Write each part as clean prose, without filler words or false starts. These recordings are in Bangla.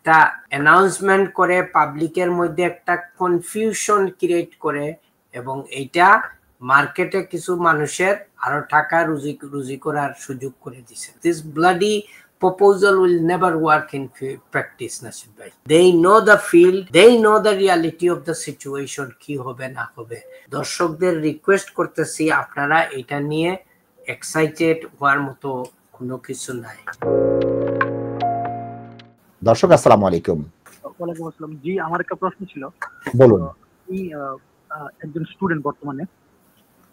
একটা অ্যানাউন্সমেন্ট করে পাবলিকের মধ্যে একটা কনফিউশন ক্রিয়েট করে এবং এইটা মার্কেটে কিছু মানুষের আরো টাকা রুজি করার সুযোগ করে দিছে। This bloody proposal will never work in practice, Nasib bhai. They know the field, they know the reality of the situation, কি হবে না হবে। দর্শকদের রিকোয়েস্ট করতেছি আপনারা এটা নিয়ে এক্সাইটেড হওয়ার মতো কোনো কিছু নাই। দর্শক আসসালামু আলাইকুম। ওয়ালাইকুম আসসালাম। জি, আমার একটা প্রশ্ন ছিল। বলুন। আমি একজন স্টুডেন্ট বর্তমানে,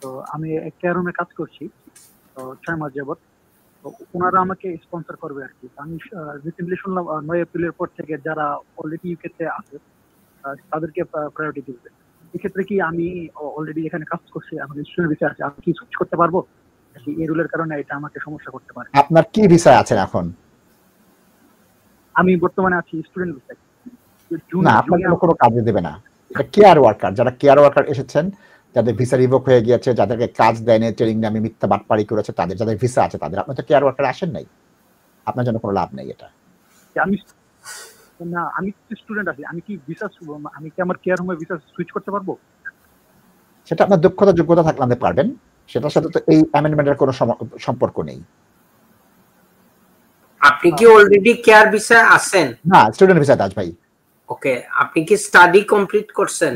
তো আমি কেয়ার রুমে কাজ করছি, তো 6 মাস যাবত। তো ওনারা আমাকে স্পন্সর করবে আর কি। আমি রিসেন্টলি শুনলাম 9 এপ্রিলের পর থেকে যারা অলরেডি ইউকেতে আছে তাদেরকে প্রায়োরিটি দিবে। এক্ষেত্রে কি আমি অলরেডি এখানে কাজ করছি, আমার স্টুডেন্ট ভিসা আছে, আমি কি সুইচ করতে পারবো? এই রুলের কারণে এটা আমাকে সমস্যা করতে পারে। আপনার কি ভিসায় আছেন এখন? আমি বর্তমানে আছি স্টুডেন্ট ভিসায়। না, আপনাকে কোনো কাজে দেবে না। এটা কেয়ার ওয়ার্কার, যারা কেয়ার ওয়ার্কার এসেছেন, যাদের ভিসা রিভোক হয়ে গিয়েছে, যাদেরকে কাজ দেয়নি, ট্রেনিং নামে মিথ্যা বাটপাড়ি করেছে, তাদের যাদের ভিসা আছে তাদের। আপনি তো কেয়ার ওয়ার্কার আসেন নাই, আপনার জন্য কোনো লাভ নেই এটা। আমি স্টুডেন্ট আছি, আমি কি ভিসা, আমি কি আমার কেয়ার হোমে ভিসা সুইচ করতে পারবো? সেটা আপনার দক্ষতা যোগ্যতা থাকলে আপনি পারবেন, সেটার সাথে তো এই অ্যামেন্ডমেন্টের কোনো সম্পর্ক নেই। আপনি কি অলরেডি কেয়ার ভিসা আছেন? না, স্টুডেন্ট ভিসা দাস ভাই। ওকে, আপনি কি স্টাডি কমপ্লিট করছেন?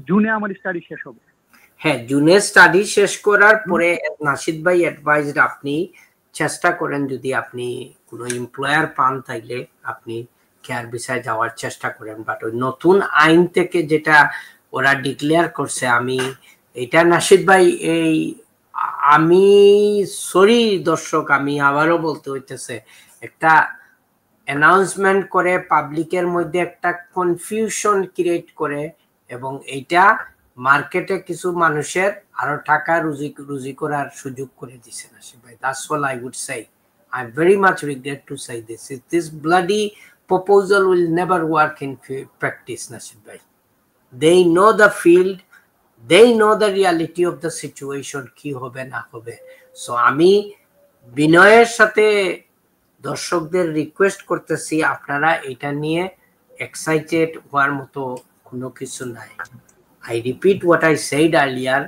জুনে আমার স্টাডি শেষ হবে। হ্যাঁ, জুনে স্টাডি শেষ করার পরে নাশিদ ভাই অ্যাডভাইসড আপনি চেষ্টা করেন, যদি আপনি কোনো এমপ্লয়ার পান তাইলে আপনি কেয়ার ভিসায় যাওয়ার চেষ্টা করেন। বাট ওই নতুন আইন থেকে যেটা ওরা ডিক্লেয়ার করছে, আমি এটা নাশিদ ভাই আমি সরি দর্শক, আমি আবারও বলতে হইতেছে, একটা অ্যানাউন্সমেন্ট করে পাবলিকের মধ্যে একটা কনফিউশন ক্রিয়েট করে এবং এইটা মার্কেটে কিছু মানুষের আরো টাকা রুজি করার সুযোগ করে দিছে নাসিব ভাই। That's all I would say. I very much regret to say this. This bloody proposal will never work in practice, Nasib bhai. They know the field, they know the reality of the situation, কি হবে না হবে। সো আমি বিনয়ের সাথে দর্শকদের রিকোয়েস্ট করতেছি আপনারা এটা নিয়ে এক্সাইটেড হওয়ার মতো কোনো কিছু নাই। I repeat what I said earlier.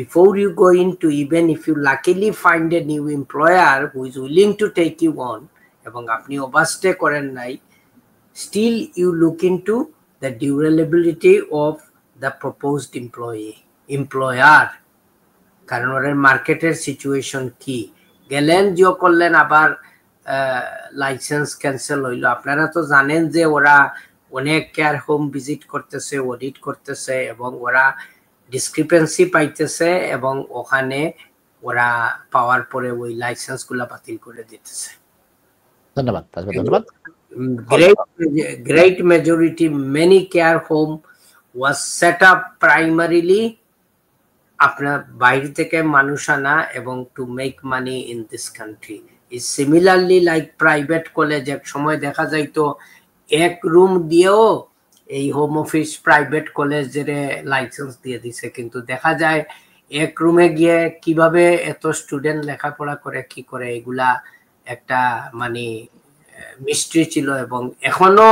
Before you go into, even if you luckily find a new employer who is willing to take you on, এবং আপনি ওভারস্টে করেন নাই, still you look into the durability of the proposed employer, কারণ ওর মার্কেটের সিচুয়েশন কি। গেলেন জিও করলেন, আবার লাইসেন্স ক্যান্সেল হইলো। আপনারা তো জানেন যে ওরা অনেক কেয়ার হোম ভিজিট করতেছে, অডিট করতেছে এবং ওরা ডিসক্রিপেন্সি পাইতেছে এবং ওখানে ওরা পাওয়ার পরে ওই লাইসেন্স গুলা বাতিল করে দিতেছে। ধন্যবাদ ধন্যবাদ। Great majority, many care home was set up primarily আপনার বাইরে থেকে মানুষ আনা এবং to make money in this country. Is similarly like private college, এক সময় দেখা যাইতো এক রুম দিয়েও এই হোম অফিস প্রাইভেট কলেজের লাইসেন্স দিয়ে দিছে, কিন্তু দেখা যায় এক রুমে গিয়ে কিভাবে এত স্টুডেন্ট লেখাপড়া করে কি করে, এগুলা একটা মানে মিস্ট্রি ছিল। এবং এখনো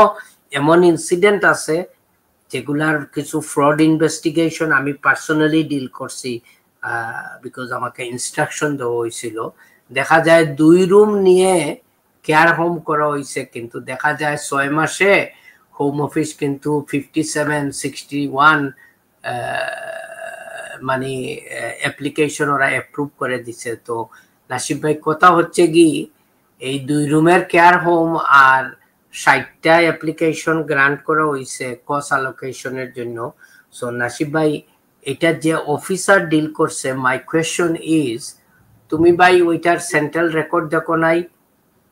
এমন ইনসিডেন্ট আছে যেগুলার কিছু ফ্রড ইনভেস্টিগেশন আমি পার্সোনালি ডিল করছি, বিকজ আমাকে ইনস্ট্রাকশন দেওয়া হয়েছিল। দেখা যায় 2 রুম নিয়ে কেয়ার হোম করা হয়েছে, কিন্তু দেখা যায় 6 মাসে হোম অফিস কিন্তু 57-61 মানে অ্যাপ্লিকেশন ওরা অ্যাপ্রুভ করে দিছে। তো নাসিব ভাই, কথা হচ্ছে কি, এই 2 রুমের কেয়ার হোম আর 60টা অ্যাপ্লিকেশন গ্রান্ট করা হয়েছে কস্ট অ্যালোকেশনের জন্য। সো নাসিব ভাই, এটা যে অফিসার ডিল করছে, মাই কোয়েশ্চন ইজ, তুমি ভাই ওইটার সেন্ট্রাল রেকর্ড দেখো নাই?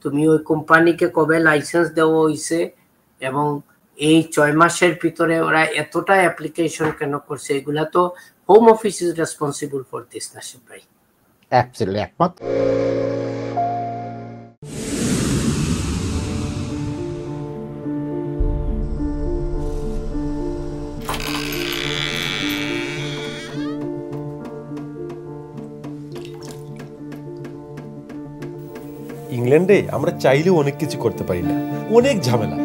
তুমি ওই কোম্পানিকে কবে লাইসেন্স দেওয়া হয়েছে এবং এই 6 মাসের ভিতরে ওরা এতটা অ্যাপ্লিকেশন কেন করছে? এগুলা তো home office is responsible for this, Nasib ভাই। অ্যাবসলিউটলি একমত। ইংল্যান্ডে আমরা চাইলেও অনেক কিছু করতে পারি না, অনেক ঝামেলা।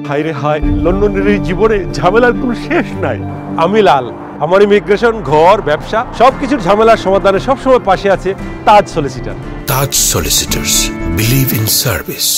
হায় রে হায়, লন্ডনের এই জীবনে ঝামেলার কোনো শেষ নাই। আমি লাল, আমার ইমিগ্রেশন, ঘর, ব্যবসা সবকিছুর ঝামেলার সমাধানে সবসময় পাশে আছে Taj solicitor. Taj solicitors, believe in service.